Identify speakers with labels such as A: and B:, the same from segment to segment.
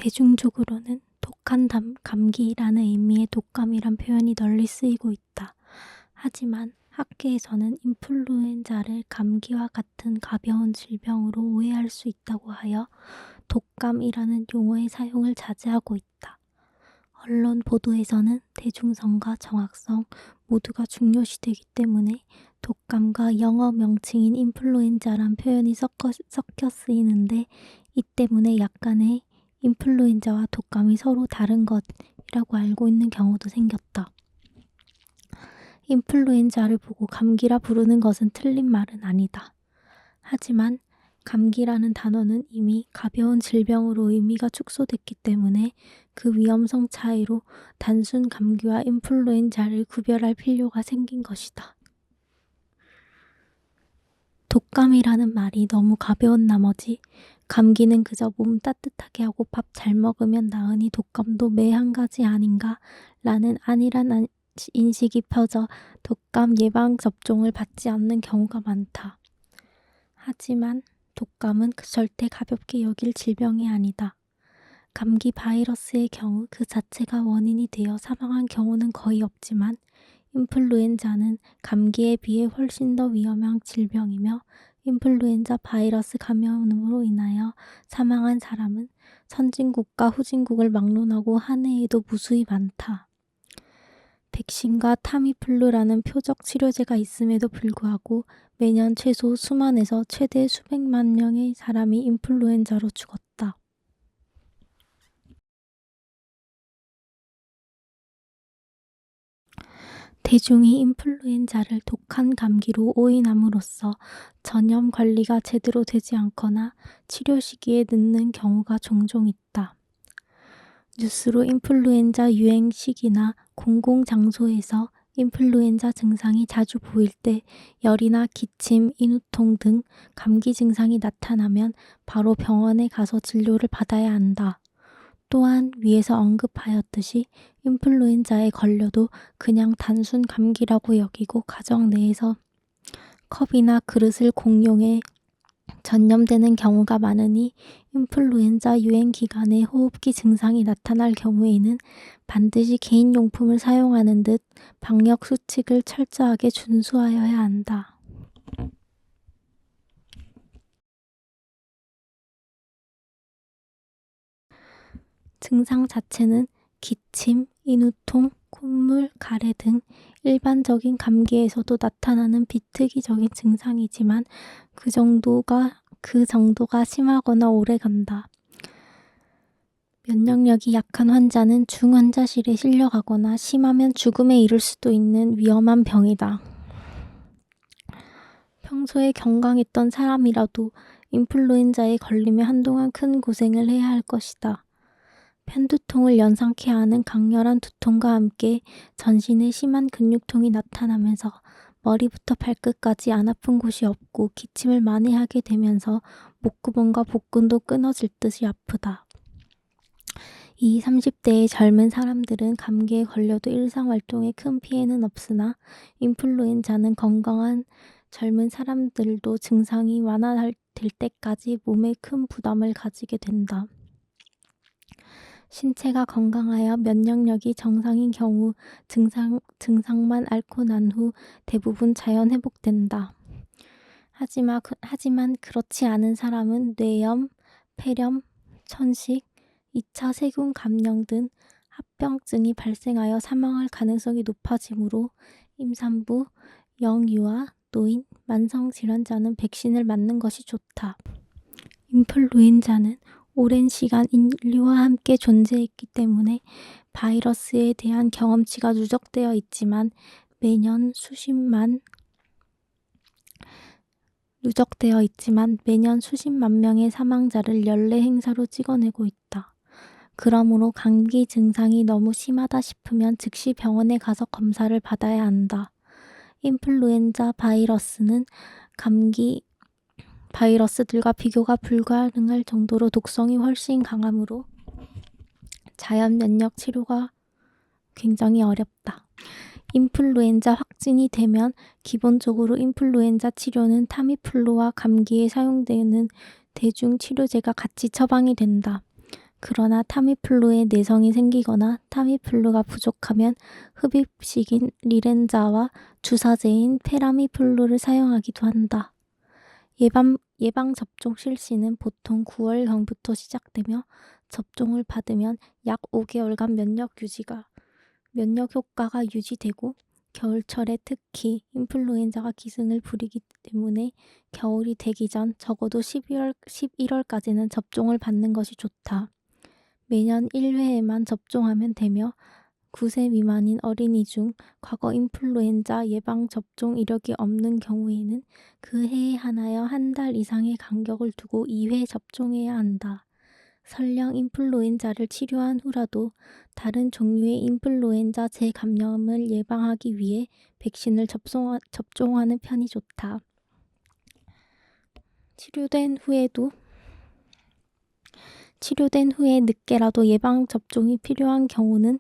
A: 대중적으로는 독한 감기라는 의미의 독감이란 표현이 널리 쓰이고 있다. 하지만 학계에서는 인플루엔자를 감기와 같은 가벼운 질병으로 오해할 수 있다고 하여 독감이라는 용어의 사용을 자제하고 있다. 언론 보도에서는 대중성과 정확성 모두가 중요시되기 때문에 독감과 영어 명칭인 인플루엔자란 표현이 섞여 쓰이는데, 이 때문에 약간의 인플루엔자와 독감이 서로 다른 것이라고 알고 있는 경우도 생겼다. 인플루엔자를 보고 감기라 부르는 것은 틀린 말은 아니다. 하지만 감기라는 단어는 이미 가벼운 질병으로 의미가 축소됐기 때문에 그 위험성 차이로 단순 감기와 인플루엔자를 구별할 필요가 생긴 것이다. 독감이라는 말이 너무 가벼운 나머지 감기는 그저 몸 따뜻하게 하고 밥 잘 먹으면 나으니 독감도 매 한 가지 아닌가 라는 안일한 인식이 펴져 독감 예방 접종을 받지 않는 경우가 많다. 하지만 독감은 절대 가볍게 여길 질병이 아니다. 감기 바이러스의 경우 그 자체가 원인이 되어 사망한 경우는 거의 없지만 인플루엔자는 감기에 비해 훨씬 더 위험한 질병이며, 인플루엔자 바이러스 감염으로 인하여 사망한 사람은 선진국과 후진국을 막론하고 한 해에도 무수히 많다. 백신과 타미플루라는 표적 치료제가 있음에도 불구하고 매년 최소 수만에서 최대 수백만 명의 사람이 인플루엔자로 죽었다. 대중이 인플루엔자를 독한 감기로 오인함으로써 전염 관리가 제대로 되지 않거나 치료 시기에 늦는 경우가 종종 있다. 뉴스로 인플루엔자 유행 시기나 공공장소에서 인플루엔자 증상이 자주 보일 때 열이나 기침, 인후통 등 감기 증상이 나타나면 바로 병원에 가서 진료를 받아야 한다. 또한 위에서 언급하였듯이 인플루엔자에 걸려도 그냥 단순 감기라고 여기고 가정 내에서 컵이나 그릇을 공용해 전염되는 경우가 많으니, 인플루엔자 유행 기간에 호흡기 증상이 나타날 경우에는 반드시 개인용품을 사용하는 듯 방역 수칙을 철저하게 준수하여야 한다. 증상 자체는 기침, 인후통, 콧물, 가래 등 일반적인 감기에서도 나타나는 비특이적인 증상이지만 그 정도가 심하거나 오래간다. 면역력이 약한 환자는 중환자실에 실려가거나 심하면 죽음에 이를 수도 있는 위험한 병이다. 평소에 건강했던 사람이라도 인플루엔자에 걸리면 한동안 큰 고생을 해야 할 것이다. 편두통을 연상케 하는 강렬한 두통과 함께 전신에 심한 근육통이 나타나면서 머리부터 발끝까지 안 아픈 곳이 없고 기침을 만회하게 되면서 목구멍과 복근도 끊어질 듯이 아프다. 20, 30대의 젊은 사람들은 감기에 걸려도 일상활동에 큰 피해는 없으나 인플루엔자는 건강한 젊은 사람들도 증상이 완화될 때까지 몸에 큰 부담을 가지게 된다. 신체가 건강하여 면역력이 정상인 경우 증상만 앓고 난 후 대부분 자연 회복된다. 하지만 그렇지 않은 사람은 뇌염, 폐렴, 천식, 2차 세균 감염 등 합병증이 발생하여 사망할 가능성이 높아지므로 임산부, 영유아, 노인, 만성질환자는 백신을 맞는 것이 좋다. 인플루엔자는 오랜 시간 인류와 함께 존재했기 때문에 바이러스에 대한 경험치가 누적되어 있지만 매년 수십만 명의 사망자를 연례 행사로 찍어내고 있다. 그러므로 감기 증상이 너무 심하다 싶으면 즉시 병원에 가서 검사를 받아야 한다. 인플루엔자 바이러스는 감기 바이러스들과 비교가 불가능할 정도로 독성이 훨씬 강하므로 자연 면역 치료가 굉장히 어렵다. 인플루엔자 확진이 되면 기본적으로 인플루엔자 치료는 타미플루와 감기에 사용되는 대중 치료제가 같이 처방이 된다. 그러나 타미플루에 내성이 생기거나 타미플루가 부족하면 흡입식인 리렌자와 주사제인 페라미플루를 사용하기도 한다. 예방접종 실시는 보통 9월경부터 시작되며 접종을 받으면 약 5개월간 면역 효과가 유지되고 겨울철에 특히 인플루엔자가 기승을 부리기 때문에 겨울이 되기 전 적어도 11월까지는 접종을 받는 것이 좋다. 매년 1회에만 접종하면 되며 9세 미만인 어린이 중 과거 인플루엔자 예방접종 이력이 없는 경우에는 그 해에 하나여 한 달 이상의 간격을 두고 2회 접종해야 한다. 설령 인플루엔자를 치료한 후라도 다른 종류의 인플루엔자 재감염을 예방하기 위해 백신을 접종하는 편이 좋다. 치료된 후에 늦게라도 예방접종이 필요한 경우는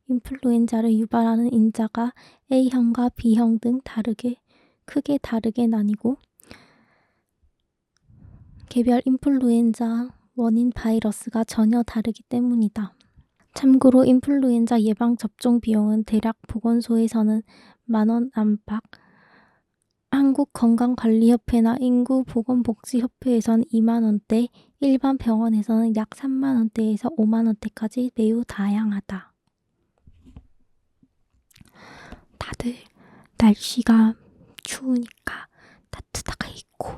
A: 인플루엔자를 유발하는 인자가 A형과 B형 등 크게 다르게 나뉘고 개별 인플루엔자 원인 바이러스가 전혀 다르기 때문이다. 참고로 인플루엔자 예방접종 비용은 대략 보건소에서는 10,000원 안팎, 한국건강관리협회나 인구보건복지협회에선 20,000원대, 일반 병원에서는 약 30,000원대에서 50,000원대까지 매우 다양하다. 다들 날씨가 추우니까 따뜻하게 입고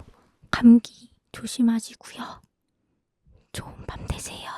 A: 감기 조심하시고요. 좋은 밤 되세요.